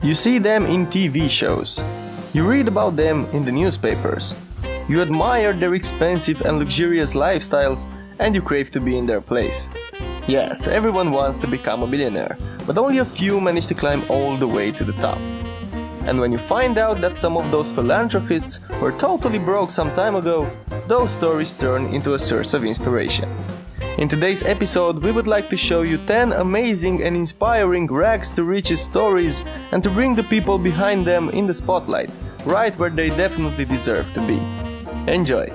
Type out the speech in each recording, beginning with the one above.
You see them in TV shows. You read about them in the newspapers. You admire their expensive and luxurious lifestyles, and you crave to be in their place. Yes, everyone wants to become a millionaire, but only a few manage to climb all the way to the top. And when you find out that some of those philanthropists were totally broke some time ago, those stories turn into a source of inspiration. In today's episode, we would like to show you 10 amazing and inspiring rags to riches stories and to bring the people behind them in the spotlight, right where they definitely deserve to be. Enjoy!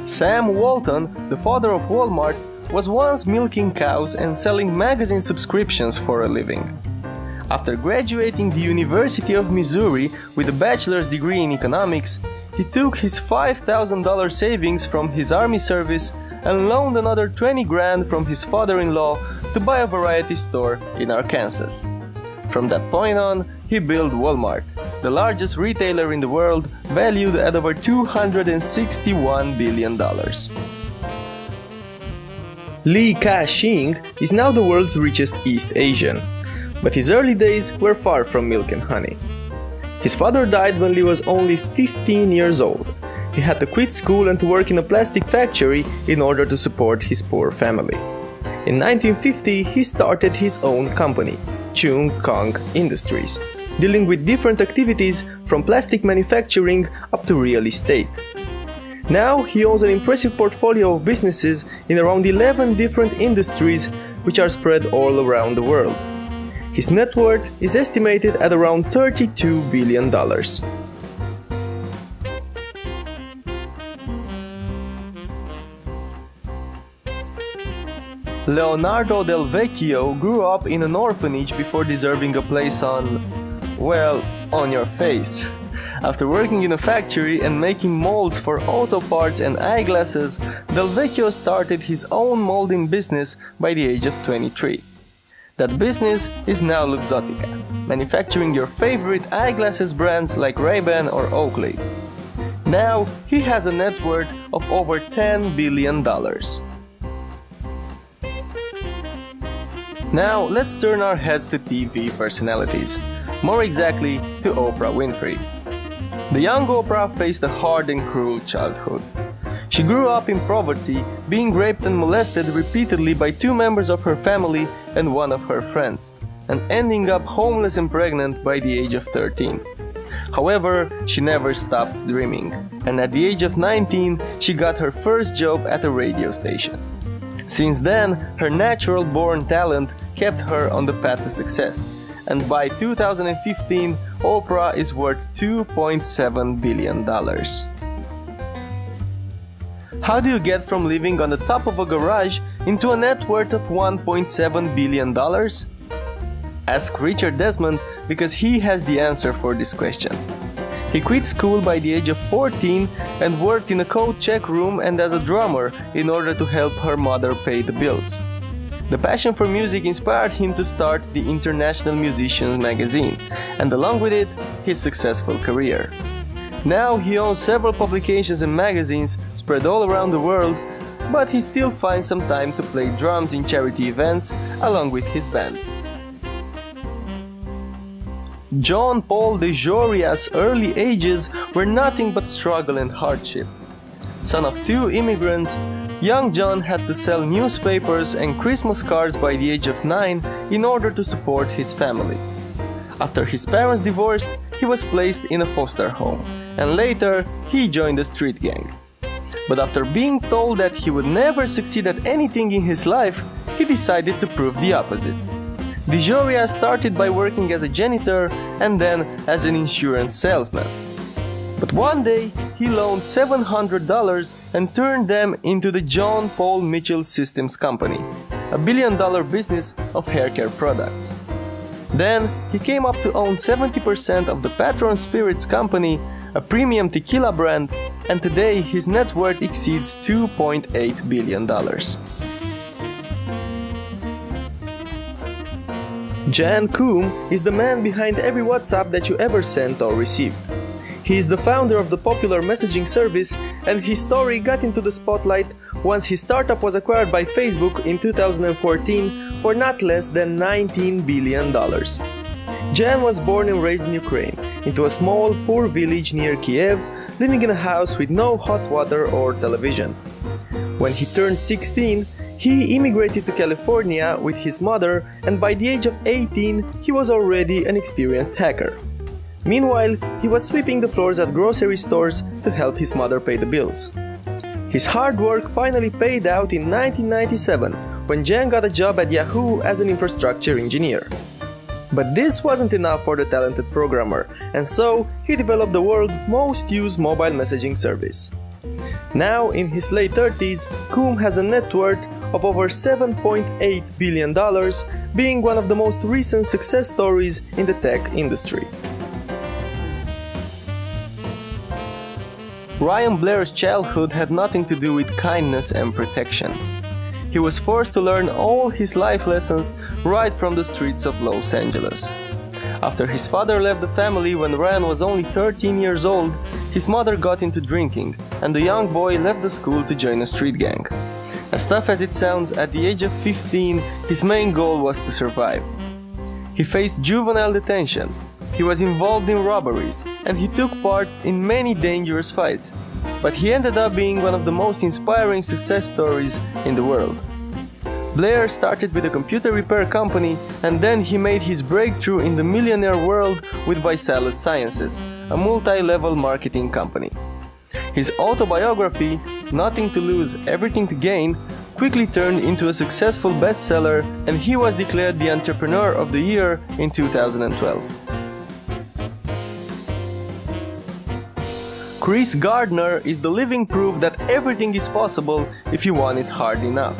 Sam Walton, the father of Walmart, was once milking cows and selling magazine subscriptions for a living. After graduating the University of Missouri with a bachelor's degree in economics, he took his $5,000 savings from his army service and loaned another $20 grand from his father-in-law to buy a variety store in Arkansas. From that point on, he built Walmart, the largest retailer in the world, valued at over $261 billion. Li Ka-shing is now the world's richest East Asian, but his early days were far from milk and honey. His father died when Li was only 15 years old. He had to quit school and to work in a plastic factory in order to support his poor family. In 1950, he started his own company, Chung Kong Industries, dealing with different activities from plastic manufacturing up to real estate. Now he owns an impressive portfolio of businesses in around 11 different industries which are spread all around the world. His net worth is estimated at around $32 billion. Leonardo Del Vecchio grew up in an orphanage before deserving a place on your face. After working in a factory and making molds for auto parts and eyeglasses, Del Vecchio started his own molding business by the age of 23. That business is now Luxottica, manufacturing your favorite eyeglasses brands like Ray-Ban or Oakley. Now he has a net worth of over $10 billion. Now let's turn our heads to TV personalities, more exactly to Oprah Winfrey. The young Oprah faced a hard and cruel childhood. She grew up in poverty, being raped and molested repeatedly by 2 members of her family and 1 of her friends, and ending up homeless and pregnant by the age of 13. However, she never stopped dreaming, and at the age of 19, she got her first job at a radio station. Since then, her natural-born talent kept her on the path to success, and by 2015, Oprah is worth $2.7 billion. How do you get from living on the top of a garage into a net worth of $1.7 billion? Ask Richard Desmond because he has the answer for this question. He quit school by the age of 14 and worked in a coat check room and as a drummer in order to help her mother pay the bills. The passion for music inspired him to start the International Musicians magazine, and along with it, his successful career. Now he owns several publications and magazines spread all around the world, but he still finds some time to play drums in charity events along with his band. John Paul DeJoria's early ages were nothing but struggle and hardship. Son of 2 immigrants, young John had to sell newspapers and Christmas cards by the age of 9 in order to support his family. After his parents divorced, he was placed in a foster home, and later he joined a street gang. But after being told that he would never succeed at anything in his life, he decided to prove the opposite. DeJoria started by working as a janitor and then as an insurance salesman. But one day, he loaned $700 and turned them into the John Paul Mitchell Systems Company, a billion-dollar business of hair care products. Then, he came up to own 70% of the Patron Spirits Company, a premium tequila brand, and today his net worth exceeds $2.8 billion. Jan Koum is the man behind every WhatsApp that you ever sent or received. He is the founder of the popular messaging service, and his story got into the spotlight once his startup was acquired by Facebook in 2014 for not less than $19 billion. Jan was born and raised in Ukraine, into a small, poor village near Kiev, living in a house with no hot water or television. When he turned 16, he immigrated to California with his mother, and by the age of 18, he was already an experienced hacker. Meanwhile, he was sweeping the floors at grocery stores to help his mother pay the bills. His hard work finally paid out in 1997, when Jan got a job at Yahoo as an infrastructure engineer. But this wasn't enough for the talented programmer, and so he developed the world's most used mobile messaging service. Now, in his late 30s, Koum has a net worth of over $7.8 billion, being one of the most recent success stories in the tech industry. Ryan Blair's childhood had nothing to do with kindness and protection. He was forced to learn all his life lessons right from the streets of Los Angeles. After his father left the family when Ryan was only 13 years old, his mother got into drinking, and the young boy left the school to join a street gang. As tough as it sounds, at the age of 15, his main goal was to survive. He faced juvenile detention, he was involved in robberies, and he took part in many dangerous fights. But he ended up being one of the most inspiring success stories in the world. Blair started with a computer repair company, and then he made his breakthrough in the millionaire world with Visalis Sciences, a multi-level marketing company. His autobiography, Nothing to Lose, Everything to Gain, quickly turned into a successful bestseller, and he was declared the Entrepreneur of the Year in 2012. Chris Gardner is the living proof that everything is possible if you want it hard enough.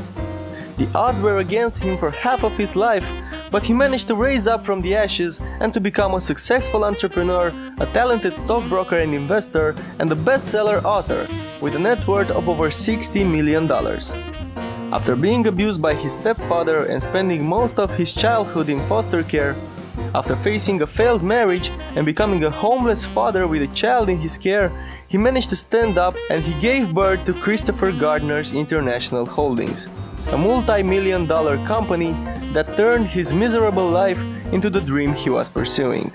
The odds were against him for half of his life, but he managed to rise up from the ashes and to become a successful entrepreneur, a talented stockbroker and investor, and a bestseller author with a net worth of over $60 million. After being abused by his stepfather and spending most of his childhood in foster care, after facing a failed marriage and becoming a homeless father with a child in his care, he managed to stand up and he gave birth to Christopher Gardner's International Holdings, a multi-million-dollar company that turned his miserable life into the dream he was pursuing.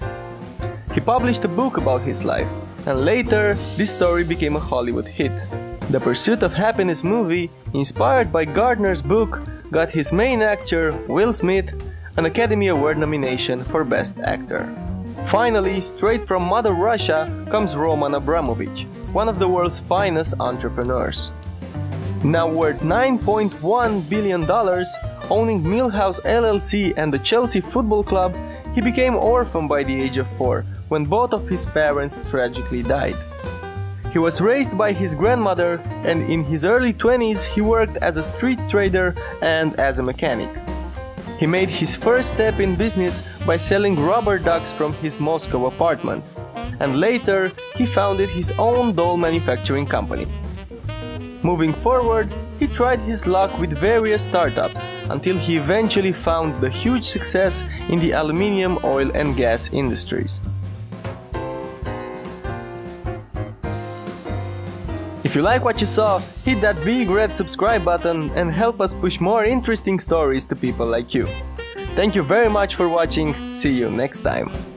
He published a book about his life, and later this story became a Hollywood hit. The Pursuit of Happiness movie, inspired by Gardner's book, got his main actor, Will Smith, an Academy Award nomination for Best Actor. Finally, straight from Mother Russia comes Roman Abramovich, one of the world's finest entrepreneurs. Now worth $9.1 billion, owning Millhouse LLC and the Chelsea Football Club, he became orphaned by the age of 4 when both of his parents tragically died. He was raised by his grandmother, and in his early 20s he worked as a street trader and as a mechanic. He made his first step in business by selling rubber ducks from his Moscow apartment, and later he founded his own doll manufacturing company. Moving forward, he tried his luck with various startups until he eventually found the huge success in the aluminium, oil and gas industries. If you like what you saw, hit that big red subscribe button and help us push more interesting stories to people like you. Thank you very much for watching. See you next time.